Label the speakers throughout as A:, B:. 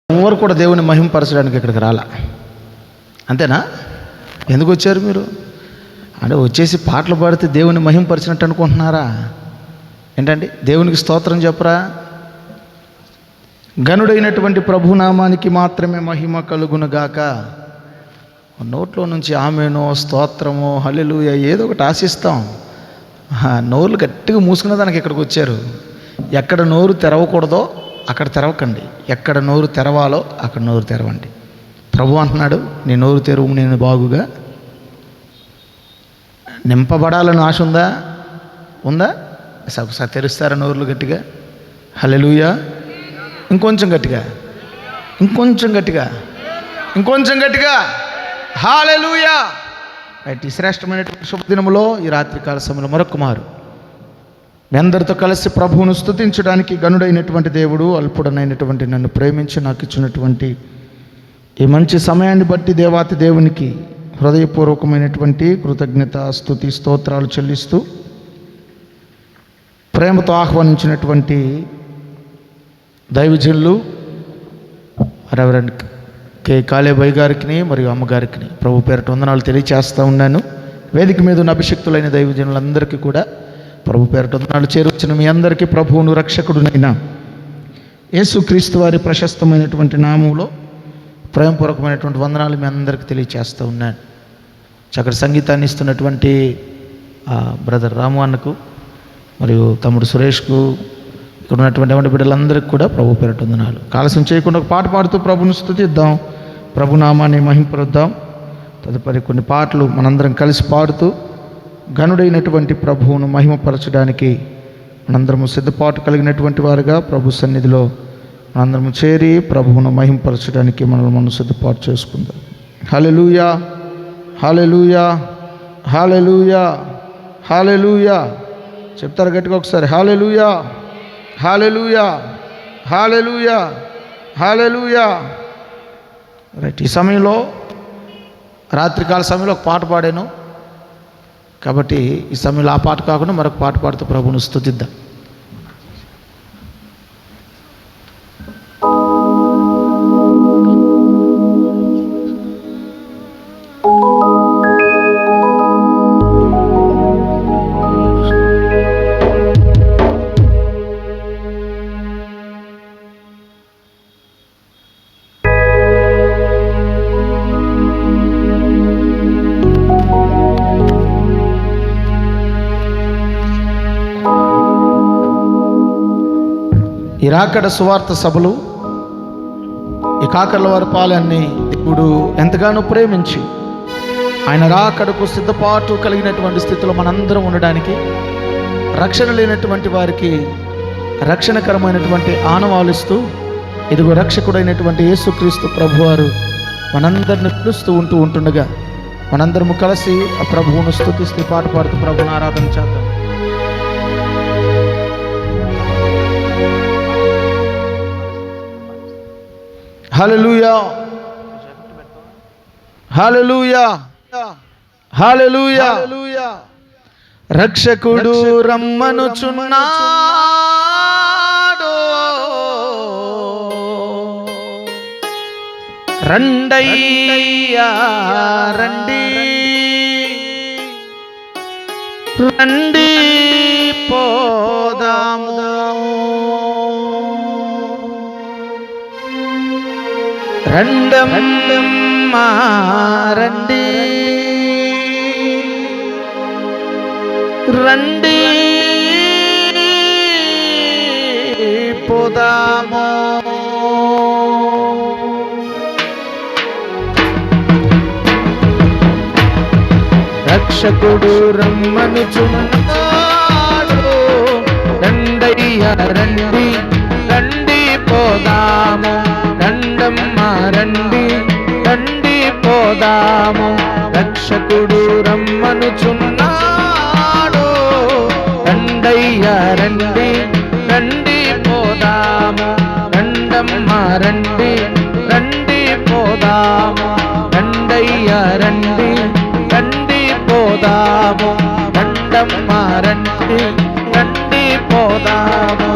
A: ఎవరు కూడా దేవుని మహింపరచడానికి ఇక్కడికి రాలా. అంతేనా? ఎందుకు వచ్చారు మీరు? అంటే వచ్చేసి పాటలు పాడితే దేవుని మహింపరిచినట్టు అనుకుంటున్నారా ఏంటండి? దేవునికి స్తోత్రం చెప్పరా? గనుడైనటువంటి ప్రభునామానికి మాత్రమే మహిమ కలుగునుగాక. నోట్లో నుంచి ఆమెనో స్తోత్రమో హల్లెలూయా ఏదో ఒకటి ఆశిస్తాం. నోరులు గట్టిగా మూసుకునే దానికి ఇక్కడికి వచ్చారు. ఎక్కడ నోరు తెరవకూడదో అక్కడ తెరవకండి, ఎక్కడ నోరు తెరవాలో అక్కడ నోరు తెరవండి. ప్రభు అంటున్నాడు, నీ నోరు తెరువు, నేను బాగుగా నింపబడాలని ఆశ ఉందా? ఒకసారి తెరుస్తారా నోరులు గట్టిగా? హల్లెలూయా. ఇంకొంచెం గట్టిగా, ఇంకొంచెం గట్టిగా, ఇంకొంచెం గట్టిగా హల్లెలూయా. రైట్. ఈ శ్రేష్టమైనటువంటి శుభదినములో ఈ రాత్రికాల సమయంలో మరొక మారు మీ అందరితో కలిసి ప్రభువును స్తుతించడానికి గనుడైనటువంటి దేవుడు, అల్పుడనైనటువంటి నన్ను ప్రేమించి నాకు ఇచ్చినటువంటి ఈ మంచి సమయాన్ని బట్టి దేవాతి దేవునికి హృదయపూర్వకమైనటువంటి కృతజ్ఞత స్తుతి స్తోత్రాలు చెల్లిస్తూ ప్రేమతో ఆహ్వానించినటువంటి దైవజనులు రెవరెండ్ కే కాలేబాయ్ గారికి మరియు అమ్మగారికి ప్రభు పేరిట వందనాలు తెలియచేస్తూ ఉన్నాను. వేదిక మీద ఉన్న అభిషక్తులైన దైవజనులందరికీ కూడా ప్రభు పేరిట వందనాలు. చేరువచ్చిన మీ అందరికీ ప్రభువును రక్షకుడునైన యేసుక్రీస్తు వారి ప్రశస్తమైనటువంటి నామంలో ప్రేమపూర్వకమైనటువంటి వందనాలు మీ అందరికీ తెలియచేస్తూ ఉన్నాను. చక్కటి సంగీతాన్ని ఇస్తున్నటువంటి బ్రదర్ రాము అన్నకు మరియు తమ్ముడు సురేష్కు, ఇక్కడ ఉన్నటువంటి ఎవరి బిడ్డలందరికీ కూడా ప్రభు పేరిట వందనాలు. ఆలస్యం చేయకుండా ఒక పాట పాడుతూ ప్రభుని స్తుతిద్దాం, ప్రభునామాన్ని మహింపరుద్దాం. తదుపరి కొన్ని పాటలు మనందరం కలిసి పాడుతూ గనుడైనటువంటి ప్రభువును మహిమపరచడానికి మనందరము సిద్ధపాటు కలిగినటువంటి వారుగా ప్రభు సన్నిధిలో మనందరము చేరి ప్రభువును మహిమపరచడానికి మనం సిద్ధపాటు చేసుకుందాం. హల్లెలూయా, హల్లెలూయా, హల్లెలూయా, హల్లెలూయా. చెప్తారు గట్టిగా ఒకసారి? హల్లెలూయా, హల్లెలూయా, హల్లెలూయా, హల్లెలూయా. రైట్. ఈ సమయంలో రాత్రికాల సమయంలో ఒక పాట పాడాను కాబట్టి ఈ సమయంలో ఆ పాట కాకుండా మరొక పాట పాడుతూ ప్రభువును స్తుతిద్దాం. ఈ రాకడ సువార్త సభలు, ఈ కాకర్లవారి పాలెన్ని దేవుడు ఎంతగానో ప్రేమించి ఆయన రాకడకు సిద్ధపాటు కలిగినటువంటి స్థితిలో మనందరం ఉండడానికి, రక్షణ లేనటువంటి వారికి రక్షణకరమైనటువంటి ఆనవాలిస్తూ ఇదిగో రక్షకుడైనటువంటి యేసుక్రీస్తు ప్రభువారు మనందరిని పిలుస్తూ ఉంటుండగా మనందరము కలిసి ఆ ప్రభువును స్తుతిస్తూ పాట పాడుతూ ప్రభువును ఆరాధన చేద్దాం. హల్లెలూయా, హల్లెలూయా, హల్లెలూయా. రక్షకుడు రమ్మనుచున్నాడు, రండయ్యా రండి, రండి పోదాము, రండమ్మా రండి, రండి పోదాము. రక్షకుడు రమ్మనుచున్నాడు, రండయ్యా రండి, రండి పోదాము, రండమ్మా రండి, రండి పోదాము. రక్షకుడు రమ్మనుచున్నాడు, రండయ్యా రండి, రండి పోదాము, రండమ్మా రండి, రండి పోదాము, రండయ్యా రండి, రండి పోదాము, రండమ్మా రండి, రండి పోదాము.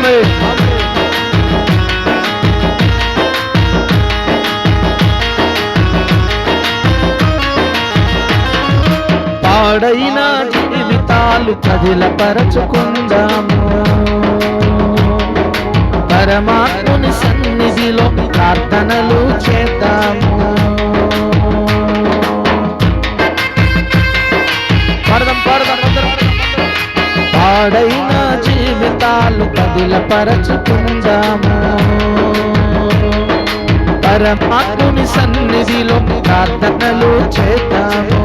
A: ఆమేన్. పాడైన జీవితాలు పదిలపరచుకుందాము, పరమాత్ముని సన్నిధిలో ప్రార్థనలు చేద్దాము. పాడైన జీవితాలు పదిలపరచుకుందాము, పరమాత్ముని సన్నిధిలో ప్రార్థనలు చేద్దాము.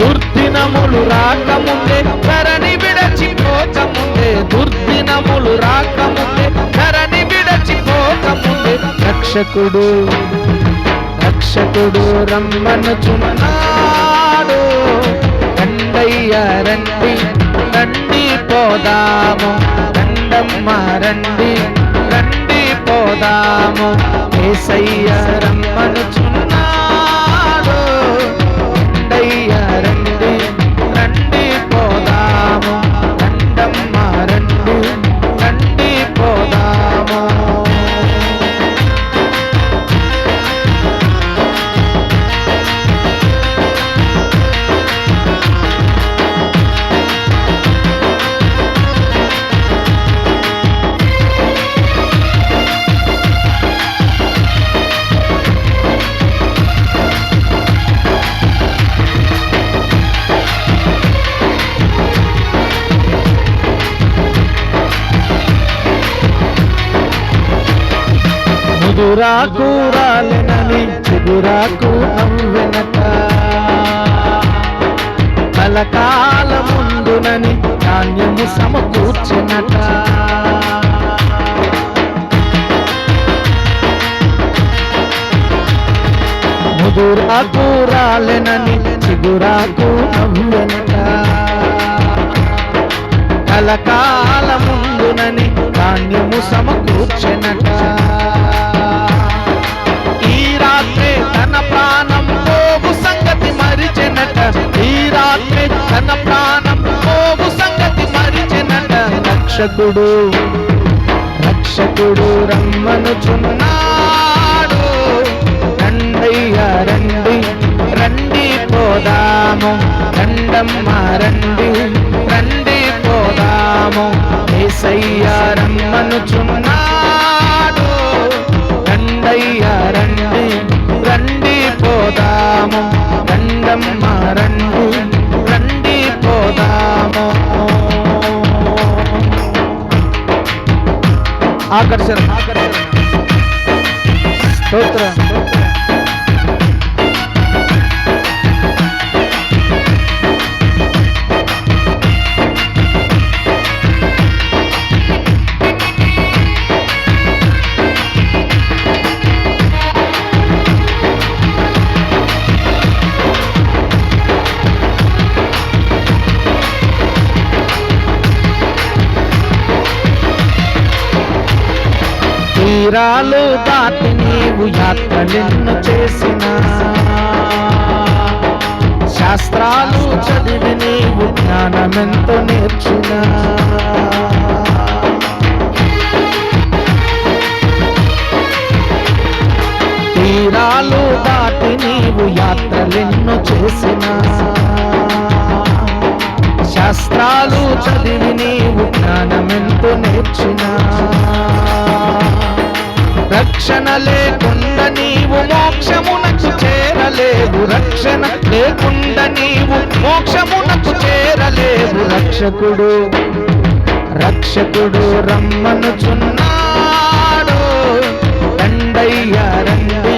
A: దుర్దినములు రాకముందే ధరణి విడచిపోకముందే, దుర్దినములు రాకముందే ధరణి విడచిపోకముందే రక్షకుడు రక్షకుడు రమ్మనుచున్నాడు. రండయ్య రండి రండి పోదాము, రండమ్మ రండి రండి పోదాము. యేసయ్య రమ్మనుచున్నాడు. రండయ్య రండి రండి పోదాము, రండమ్మ రండి రండి పోదాము. ముదురాకు రాలెనని చిగురాకు నవ్వెనట, కలకాల ముందునని ధాన్యము సమకూర్చెనట. ముదురాకు రాలెనని చిగురాకు నవ్వెనట, కలకాల ముందునని ధాన్యము సమకూర్చెనట. ఈ రాత్రి తన ప్రాణం పోగు సంగతి మరిచెనట, ఈ రాత్రి తన ప్రాణం పోగు సంగతి మరిచెనట. రక్షకుడు రక్షకుడు రమ్మనుచున్నాడు. రండయ్య రండి రండి పోదాము, రండమ్మ రండి రండి పోదాము. యేసయ్య రమ్మనుచున్నాడు. రండయ్య రండి రండి పోదాము, రండమ్మ రండి రండి పోదాము. ఆకర్షణ స్తోత్రం. తీరాలు దాటి నీవు యాత్రలెన్నో చేసినా, శాస్త్రాలు చదివి నీవు జ్ఞానమెంతో నేర్చినా, తీరాలు దాటి నీవు యాత్రలెన్నో చేసినా, శాస్త్రాలు చదివి నీవు జ్ఞానమెంతో నేర్చినా. రక్షణ లేకుండా నీవు మోక్షమునకు చేరలేవు, రక్షణ లేకుండా నీవు మోక్షమునకు చేరలేవు. రక్షకుడు రక్షకుడు రమ్మనుచున్నాడు. రండయ్య రండి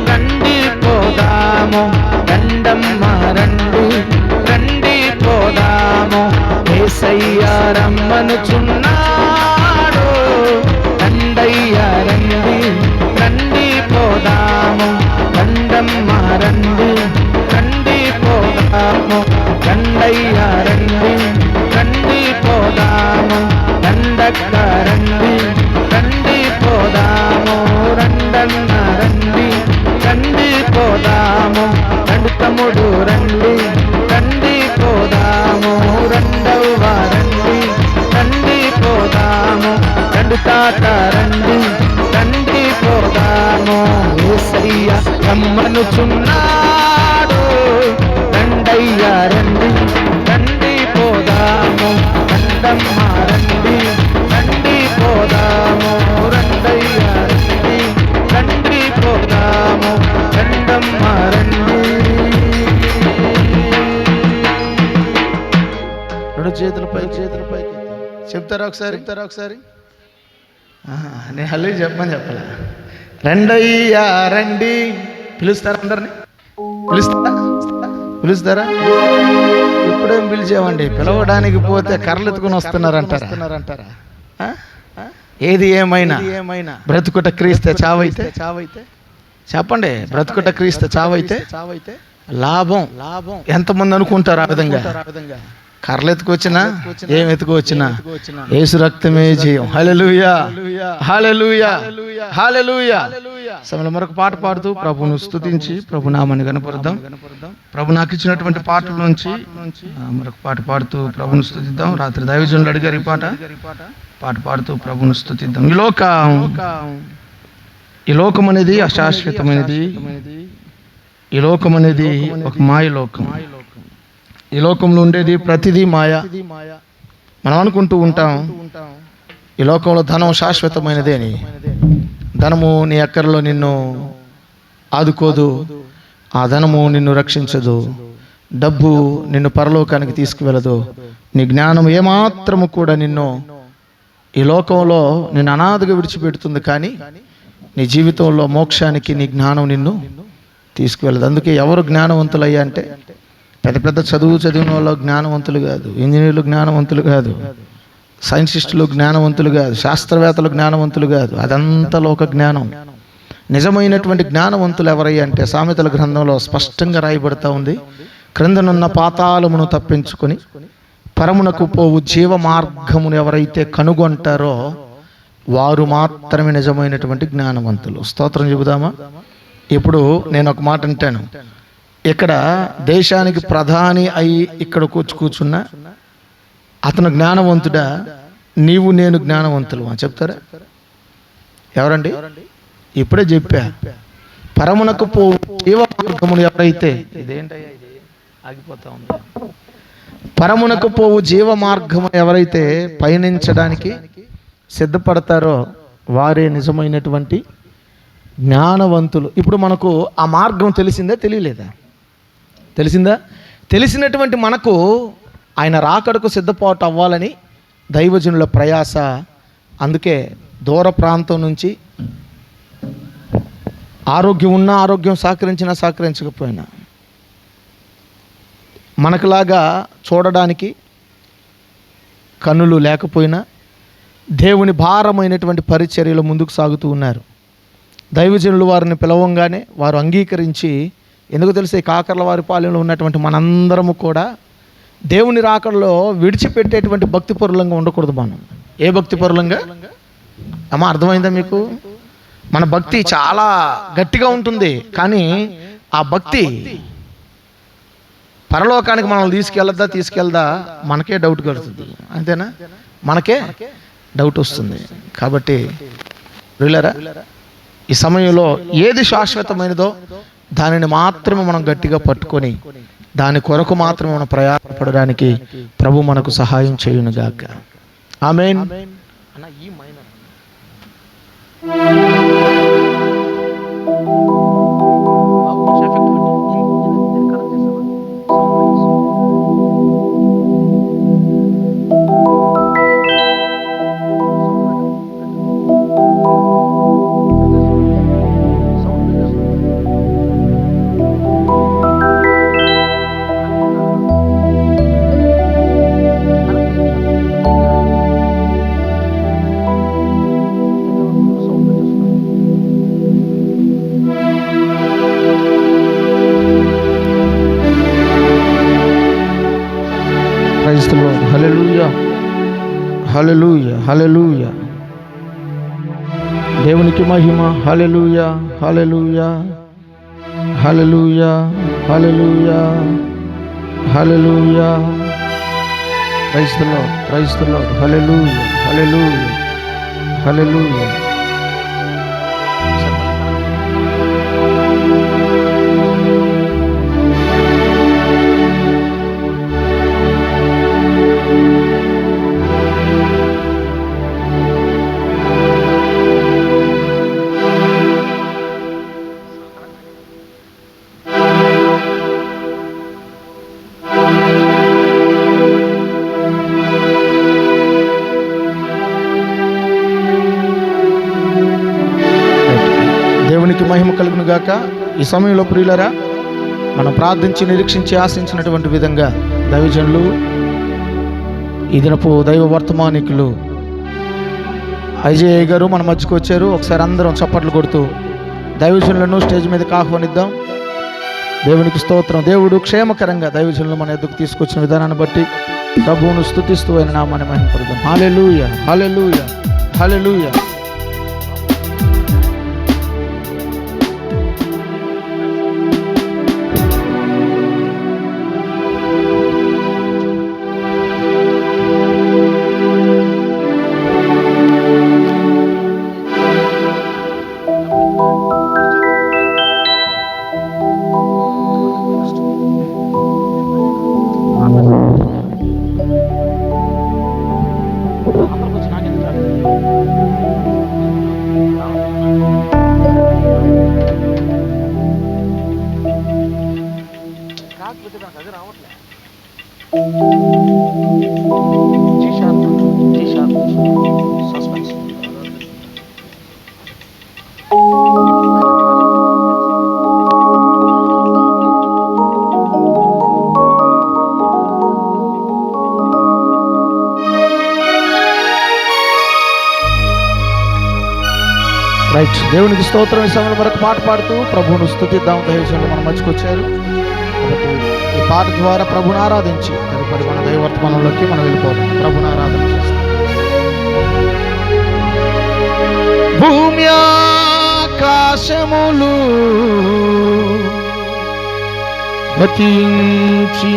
A: రండి పోదాము, రండమ్మ రండి రండి పోదాము. యేసయ్య రమ్మనుచున్నాడు. రండయ్య రండి రండి పోదాము, రండమ్మ రండి రండి పోదాము. రండయ్య రండి రండి పోదాము, రండక్క రండి రండి పోదాము. రండన్న రండి రండి పోదాము, రండి తమ్ముడు రండి రండి పోదాము. రెండవ రండి రండి మాట రండి రండి పోదాము, యేసయ్య రమ్మనుచున్నాడు. రండయ్యా రండి రండి పోదాము, రండమ్మా రండి రండి పోదాము, రండయ్యా రండి రండి పోదాము, రండమ్మా రండి. రెండు చేతులపై చెప్తారా ఒకసారి నేను హలో చెప్పమని చెప్పాలా? రండయ్యా రండి. పిలుస్తారా అందరిని? పిలుస్తారా? ఇప్పుడేం పిలిచేవండి, పిలవడానికి పోతే కర్రలు ఎత్తుకుని వస్తున్నారంటారా? ఏది ఏమైనా బ్రతుకుట క్రీస్తే చావైతే చెప్పండి. బ్రతుకుట క్రీస్తే చావైతే లాభం. ఎంతమంది అనుకుంటారు ఆ విధంగా? కర్రలు ఎత్తుకొచ్చినా ఏం ఎత్తుకొచ్చినా యేసు రక్తమే జయం. హల్లెలూయా హల్లెలూయా హల్లెలూయా. సమయంలో మరొక పాట పాడుతూ ప్రభువును స్తుతించి ప్రభు నామాన్ని కనపరుద్దాం. ప్రభు నాకు ఇచ్చినటువంటి పాటల నుంచి మరొక పాట పాడుతూ ప్రభువును స్తుతిద్దాం. రాత్రి దైవజనులు అడిగారు ఈ పాట పాడుతూ ప్రభువును స్తుతిద్దాం. ఈ లోకం అనేది అశాశ్వతమైనది. ఈ లోకం అనేది ఒక మాయ లోకం. ఈ లోకంలో ఉండేది ప్రతిదీ మాయ. మనం అనుకుంటూ ఉంటాం ఈ లోకంలో ధనం శాశ్వతమైనదే అని. ధనము నీ అక్కరలో నిన్ను ఆదుకోదు, ఆ ధనము నిన్ను రక్షించదు, డబ్బు నిన్ను పరలోకానికి తీసుకువెళ్ళదు, నీ జ్ఞానం ఏమాత్రము కూడా నిన్ను ఈ లోకంలో నిన్ను అనాథగా విడిచిపెడుతుంది. కానీ నీ జీవితంలో మోక్షానికి నీ జ్ఞానం నిన్ను తీసుకువెళ్ళదు. అందుకే ఎవరు జ్ఞానవంతులయ్యా అంటే పెద్ద పెద్ద చదివిన వాళ్ళు జ్ఞానవంతులు కాదు, ఇంజనీర్లు జ్ఞానవంతులు కాదు, సైంటిస్టులు జ్ఞానవంతులు కాదు, శాస్త్రవేత్తలు జ్ఞానవంతులు కాదు. అదంతా లోక జ్ఞానం. నిజమైనటువంటి జ్ఞానవంతులు ఎవరయ్యా అంటే సామెతల గ్రంథంలో స్పష్టంగా రాయబడతా ఉంది. క్రిందనున్న పాతాళమును తప్పించుకొని పరమునకు పోవు జీవ మార్గమును ఎవరైతే కనుగొంటారో వారు మాత్రమే నిజమైనటువంటి జ్ఞానవంతులు. స్తోత్రం చెబుదామా? ఇప్పుడు నేను ఒక మాట అంటాను. ఇక్కడ దేశానికి ప్రధాని అయి ఇక్కడ కూర్చున్నా అతను జ్ఞానవంతుడా? నీవు నేను జ్ఞానవంతులు అని చెప్తారా? ఎవరండి? ఇప్పుడే చెప్పా. పరమునకు పోవు జీవ మార్గమును ఎవరైతే ఆగిపోతా ఉంది. పరమునకు పోవు జీవ మార్గము ఎవరైతే పయనించడానికి సిద్ధపడతారో వారే నిజమైనటువంటి జ్ఞానవంతులు. ఇప్పుడు మనకు ఆ మార్గం తెలిసిందా తెలియలేదా? తెలిసిందా? తెలిసినటువంటి మనకు ఆయన రాకడకు సిద్ధపాటు అవ్వాలని దైవజనుల ప్రయాస. అందుకే దూర ప్రాంతం నుంచి ఆరోగ్యం ఉన్నా ఆరోగ్యం సహకరించినా సహకరించకపోయినా మనకులాగా చూడడానికి కన్నులు లేకపోయినా దేవుని భారమైనటువంటి పరిచర్యలు ముందుకు సాగుతూ ఉన్నారు. దైవజనులు వారిని పిలవంగానే వారు అంగీకరించి, ఎందుకు తెలిసే కాకర్లవారి పాలెంలో ఉన్నటువంటి మనందరము కూడా దేవుని రాకడలో విడిచిపెట్టేటువంటి భక్తి పరులంగా ఉండకూడదు. మనం ఏ భక్తి పరులంగా? అమ్మా అర్థమైందా మీకు? మన భక్తి చాలా గట్టిగా ఉంటుంది, కానీ ఆ భక్తి పరలోకానికి మనల్ని తీసుకెళ్దా మనకే డౌట్ కలుగుతుంది. అంతేనా? మనకే డౌట్ వస్తుంది. కాబట్టి వీళ్ళరా ఈ సమయంలో ఏది శాశ్వతమైనదో దానిని మాత్రమే మనం గట్టిగా పట్టుకొని దాని కొరకు మాత్రమే మనం ప్రయాసపడడానికి ప్రభు మనకు సహాయం చేయునుగాక. ఆమేన్. హల్లెలూయా హల్లెలూయా హల్లెలూయా. దేవునికి మహిమ. Hallelujah hallelujah hallelujah hallelujah hallelujah. Praise the Lord praise the Lord. Hallelujah hallelujah hallelujah. దేవునికి మహిమ కలుగును గాక. ఈ సమయంలో ప్రియులరా, మనం ప్రార్థించి నిరీక్షించి ఆశించినటువంటి విధంగా దైవజనులు, ఈ దినపు దైవ వర్తమానికులు ఐజేయ గారు మన మధ్యకు వచ్చారు. ఒకసారి అందరం చప్పట్లు కొడుతూ దైవజనులను స్టేజ్ మీదకి ఆహ్వానిద్దాం. దేవునికి స్తోత్రం. దేవుడు క్షేమకరంగా దైవజనులు మన ఎద్దుకు తీసుకొచ్చిన విధానాన్ని బట్టి ప్రభువును స్తుతిస్తూ ఆయన నామాన్ని మహిమపరుద్దాం. హల్లెలూయా, హల్లెలూయా, హల్లెలూయా. రైట్. దేవునికి స్తోత్రం. ఈ సమయంలో మరొక పాట పాడుతూ ప్రభువును స్తుతిద్దాం. దైవజనులు మన మధ్యకు వచ్చారు కాబట్టి ఈ పాట ద్వారా ప్రభుని ఆరాధించి తదుపరి మన దైవర్తమానంలోకి మనం వెళ్ళిపోతాం. ప్రభుని ఆరాధన చేస్తాం. భూమి ఆకాశములు గతించి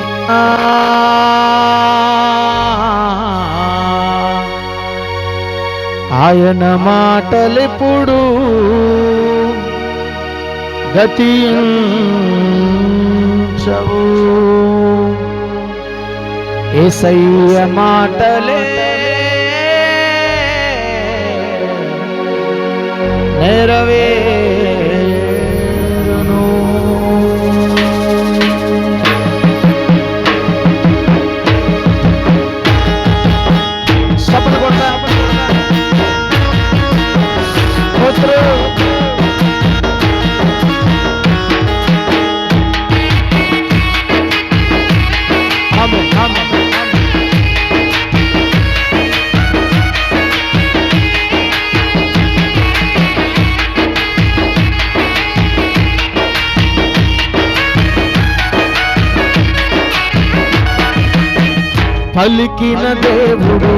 A: ఆయన మాటలెప్పుడు గతించవు. యేసయ్య మాటలే నెరవేరును. చప్పట్లు కొడతా. పలికిన దేవుడు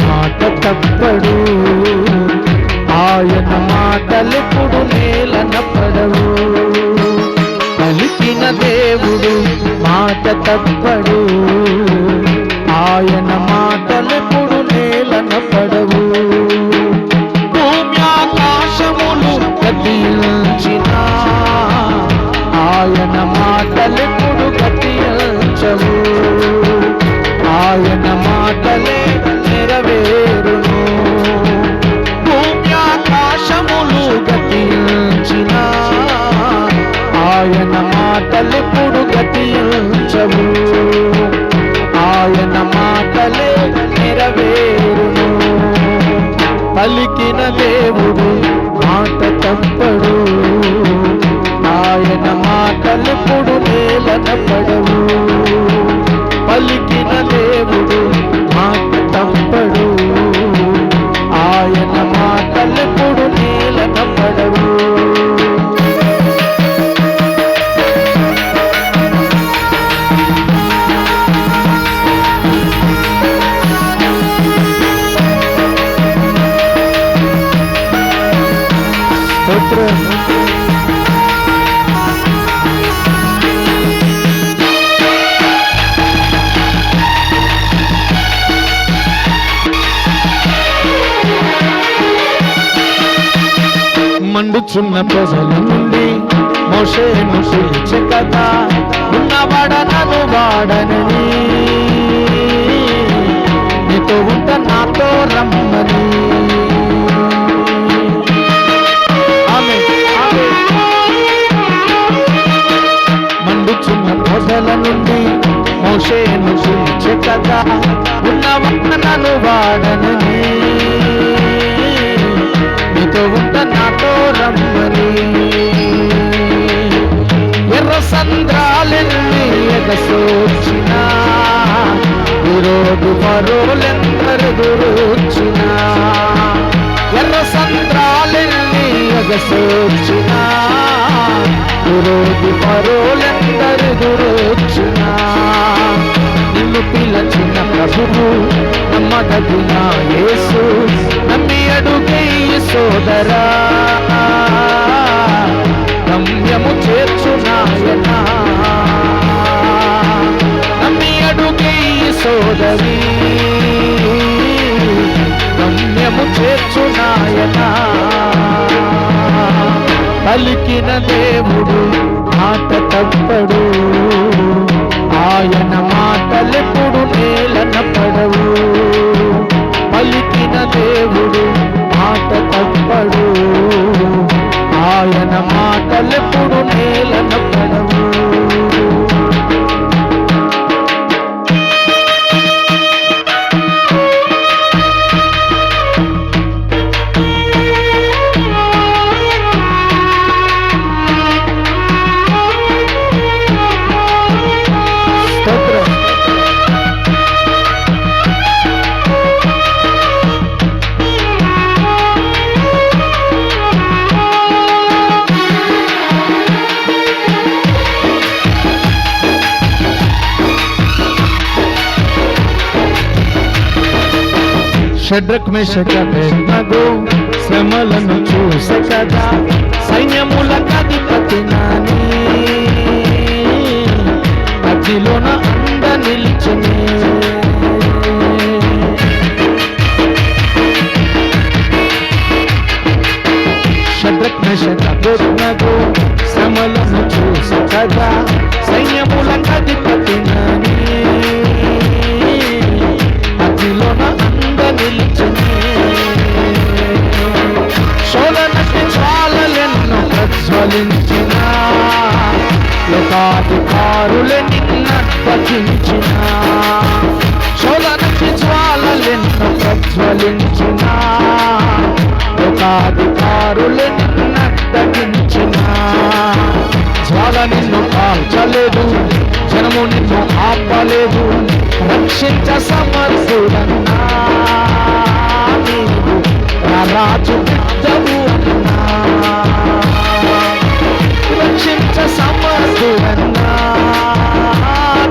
A: మాట తప్పడు, ఆయన మాటలెప్పుడు నేలన పడవు. పలికిన దేవుడు మాట తప్పడు, ఆయన మాటలెప్పుడు నేలన పడవు. భూమి ఆకాశములు గతించిన ఆయన మాటలెప్పుడు గతించవు. ఆయన మాటలే నెరవేరును. భూమి ఆకాశములు గతించిన ఆయన మాటలెప్పుడు గతించవు. ఆయన మాటలే నెరవేరును. పలికిన దేవుడు మాట తప్పడు, ఆయన మాటలెప్పుడు నేలన పడవు. పలికిన దేవుడు మాట తప్పడు, ఆయన మాటలెప్పుడు నేలన పడవు. మండుచున్న ప్రజల నుండి మోషేను పిలిచె కదా, ఉన్నవాడనను వాడనని, నీతో ఉంట నాతో రమ్మని. మండుచున్న ప్రజల నుండి మోషేను పిలిచె కదా, ఉన్నవాడనను వాడనని, నీతో ఉంట నాతో రమ్మని. ఎర్ర సంద్రాలెన్ని ఎగసోర్చినా, ఈరోజు ఫరోలెందరెదురొచ్చినా. ఎర్ర సంద్రాలెన్ని ఎగసోర్చినా, ఈరోజు ఫరోలెందరెదురొచ్చినా. నిన్ను పిలచిన ప్రభువు నమ్మదగిన యేసు, నమ్మి అడుగేయి సోదరా, గమ్యము చేర్చునాయన. నమ్మి అడుగేయి సోదరి, గమ్యము చేర్చునాయన. పలికిన దేవుడు మాట తప్పడు, ఆయన మాటలెప్పుడు నేలన పడవు. పలికిన దేవుడు మాట తప్పడు, ఆయన మాటలెప్పుడు నేలన పడవు. షడ్రక్ మేషక్ అబేద్నగో శ్రమలను చూసె కదా, సైన్యములకధిపతి నాని, అగ్నిలోన అండ నిలిచెనే. షడ్రక్ మేషక్ అబేద్నగో శ్రమలను చూసె కదా, సైన్యములకధిపతి నాని, అగ్నిలోన నిలిచనే. శోధనకి జ్వాలలెన్నో ప్రజ్వలించిన, లోకాధికారులే నిన్నప్పగించిన. శోధనకి జ్వాలలెన్నో ప్రజ్వలించిన, లోకాధికారులే నిన్నప్పగించిన. జ్వాల నిన్ను కాల్చలేదు, జనము నిన్ను ఆపలేదు, రక్షించ సమర్థుడన్నా, నీవు రాజు బిడ్డవు అన్నా. రక్షించ సమర్థుడన్నా,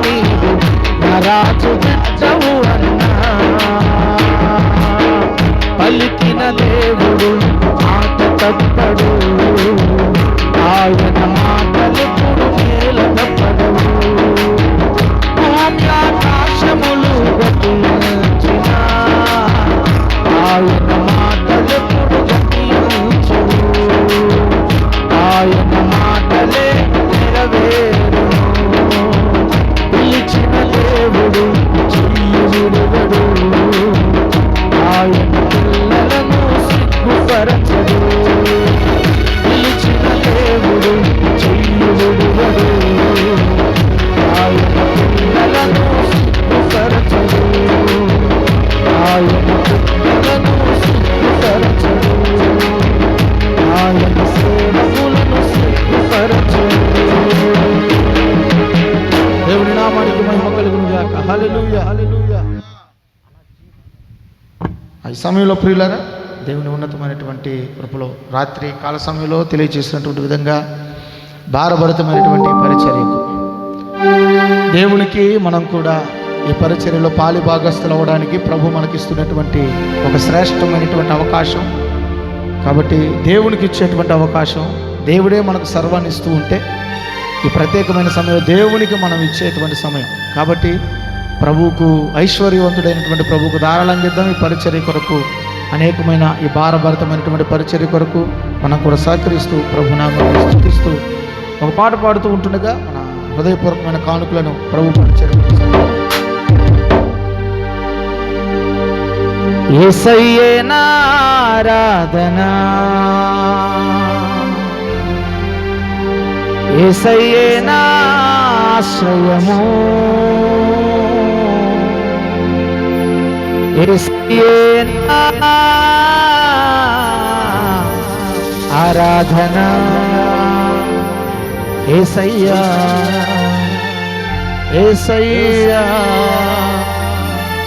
A: నీవు రాజు బిడ్డవు అన్నా. పలికిన దేవుడు మాట తప్పడు, ఆయన మాటలెప్పుడు నేలన పడవు. ఆకాశములు గతించిన, ఆయన మాటలెప్పుడు గతించవు. ఆయన మాటలే నెరవేరును. పిలిచిన దేవుడు చెయ్యి విడువడు, ఆయన పిల్లలను సిగ్గుపరచడు. పిలిచిన దేవుడు చెయ్యి విడువడు, ఆయన పిల్లలను సిగ్గుపరచడు. ఆయన పిల్లలను సిగ్గుపరచడు, ఆయన సేవకులను సిగ్గుపరచడు. దేవుని నామానికి మహిమ కలుగును గాక. హల్లెలూయా, హల్లెలూయా. ఈ సమయంలో ప్రియులారా, దేవుని ఉన్నతమైనటువంటి కృపలో రాత్రి కాల సమయంలో తెలియజేసినటువంటి విధంగా భారభరితమైనటువంటి పరిచర్యకు దేవునికి మనం కూడా ఈ పరిచర్యలో పాలి భాగస్థులు అవ్వడానికి ప్రభు మనకిస్తున్నటువంటి ఒక శ్రేష్టమైనటువంటి అవకాశం. కాబట్టి దేవునికి ఇచ్చేటువంటి అవకాశం, దేవుడే మనకు సర్వాన్ని ఇస్తూ ఉంటే ఈ ప్రత్యేకమైన సమయంలో దేవునికి మనం ఇచ్చేటువంటి సమయం. కాబట్టి ప్రభువుకు, ఐశ్వర్యవంతుడైనటువంటి ప్రభువుకు ధారాళంగా ఇద్దాం. ఈ పరిచర్య కొరకు అనేకమైన ఈ భారభరితమైనటువంటి పరిచర్య కొరకు మనం కూడా సహకరిస్తూ ప్రభునామాన్ని స్తుతిస్తూ ఒక పాట పాడుతూ ఉంటుండగా మన హృదయపూర్వకమైన కానుకలను ప్రభు పరిచర్య యేసయ్యే నా ఆరాధన, యేసయ్యే నా ఆశ్రయము, యేసయ్యే నా ఆరాధన, యేసయ్యా యేసయ్యా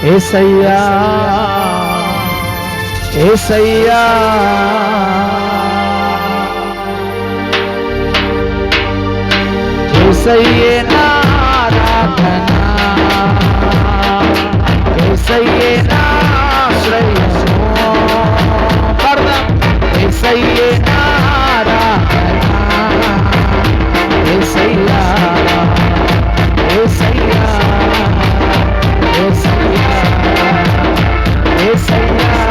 A: యేసయ్యా యేసయ్యా యేసయ్యే నా ఆరాధన, యేసయ్యే నా ఆశ్రయము, యేసయ్యే నా ఆరాధన, యేసయ్యా యేసయ్యా యేసయ్యా యేసయ్యా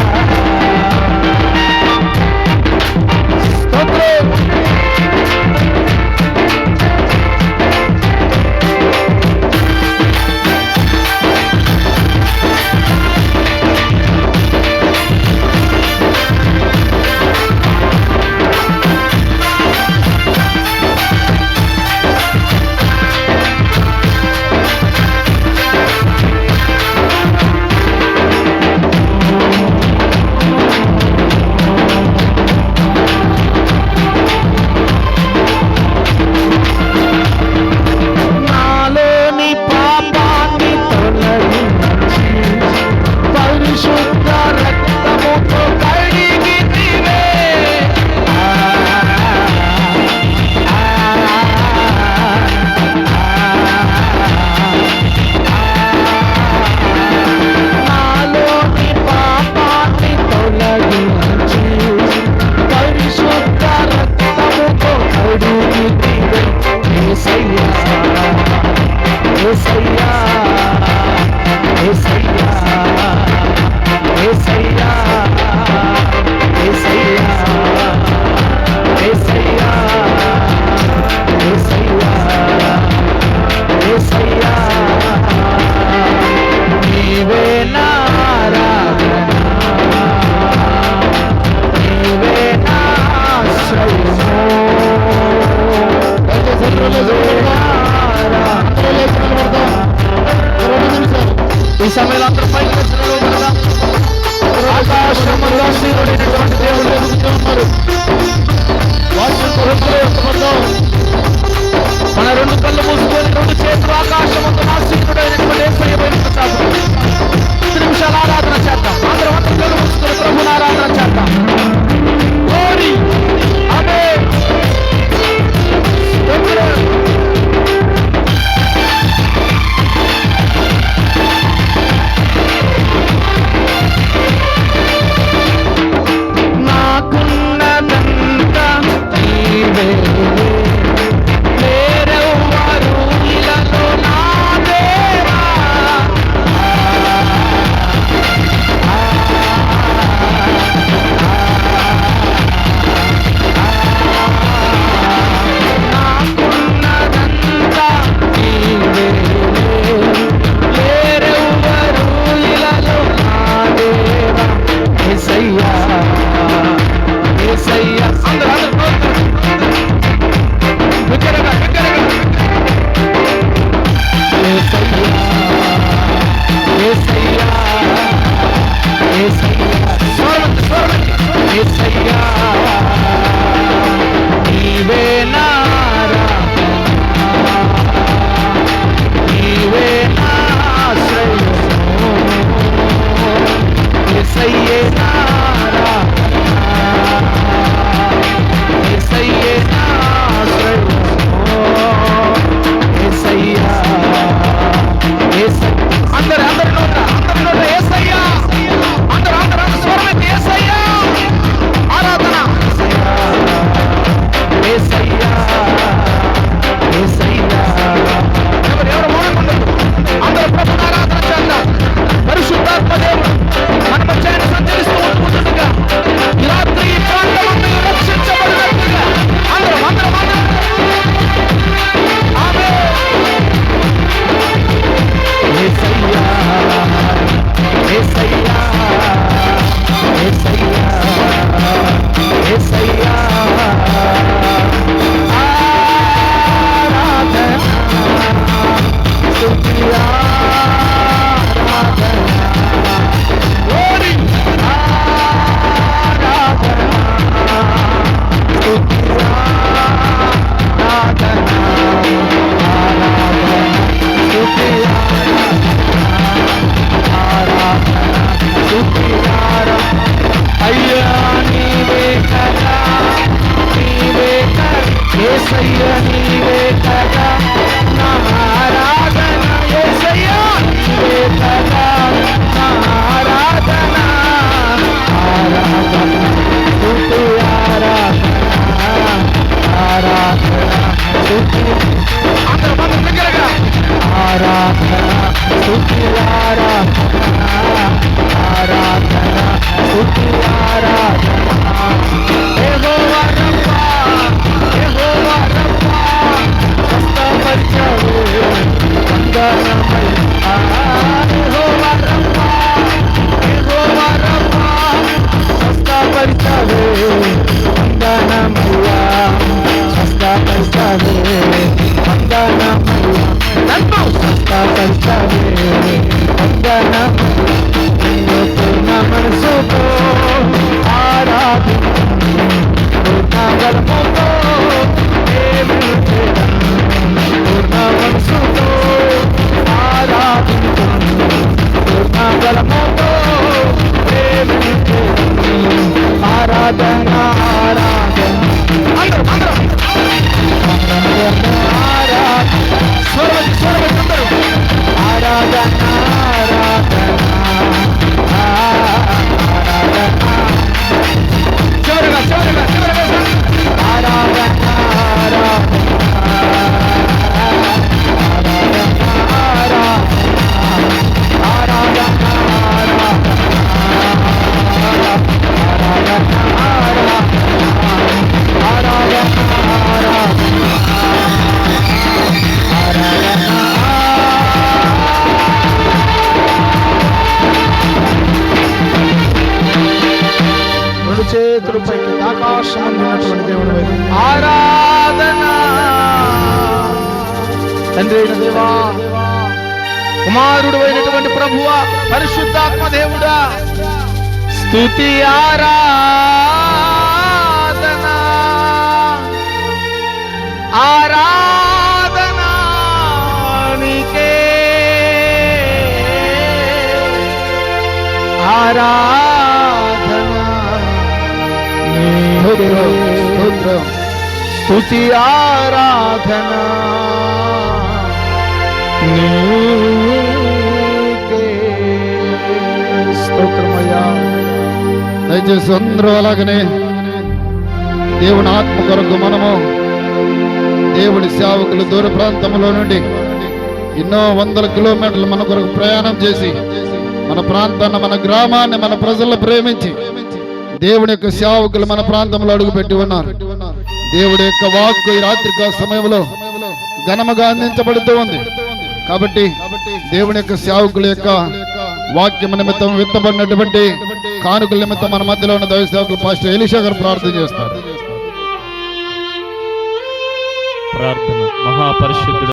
A: ఈ సమయంలో అందరూ పైకి వచ్చిన ఆకాశంలో శ్రీరుడైనటువంటి దేవుడు ఎదుగుతున్నారు. మన రెండు కళ్ళు మూసుకొని రెండు చేతులు ఆకాశంతో నాశీకుడైనటువంటి యేసయ్యపైన చాపు 10 నిమిషాలు ఆరాధన చేద్దాం. అందరూ కళ్ళు మూసుకొని ప్రభువుని ఆరాధన చేద్దాం. glory amen. ఆరాధన స్తుతి ఆరాధన ఆరాధన స్తుతి ఆరాధన యెహోవా రబ్బా యెహోవా రబ్బా స్వస్థపరిచావు వందనమయ్యా యెహోవా రబ్బా యెహోవా రబ్బా స్వస్థపరిచావు వందనమయ్యా స్వస్థపరిచావు వందనమయ్యా నన్ను స్వస్థపరిచావు వందనమయ్యా నిన్ను పూర్ణ మనసుతో ఆరాధించు పూర్ణ బలముతో పూర్ణ మనసుతో ఆరాధించు పూర్ణ బలముతో ఆరాధన ఆరాధన చేతులు పైకి ఆకాశం ఉన్నటువంటి దేవుడు ఆరాధన తండ్రి అయిన దేవా కుమారుడు అయినటువంటి ప్రభువా పరిశుద్ధాత్మ దేవుడా స్తుతి ఆరాధన ఆరాధన నీకే స్తుతి ఆరాధన నీకే స్తోత్రమయ్యా.
B: దయచేసి అందరూ అలాగనే దేవుని ఆత్మ కొరకు మనము దేవుడి సేవకులు దూర ప్రాంతంలో నుండి ఎన్నో వందల కిలోమీటర్లు మన కొరకు ప్రయాణం చేసి మన ప్రాంతాన్ని మన గ్రామాన్ని మన ప్రజలను ప్రేమించి దేవుని యొక్క సేవకులు మన ప్రాంతంలో అడుగుపెట్టి ఉన్నారు. దేవుడి యొక్క వాక్కు ఈ రాత్రిక సమయంలో ఘనముగా అందించబడుతూ ఉంది. కాబట్టి దేవుని యొక్క సేవకుల యొక్క వాక్యం నిమిత్తం విత్తబడినటువంటి కానుకల నిమిత్తం మన మధ్యలో ఉన్న దైవ సేవకులు పాస్టర్ ఎలీషా గారు ప్రార్థన చేస్తారు.
C: ప్రార్థన. మహాపరిశుద్ధుడు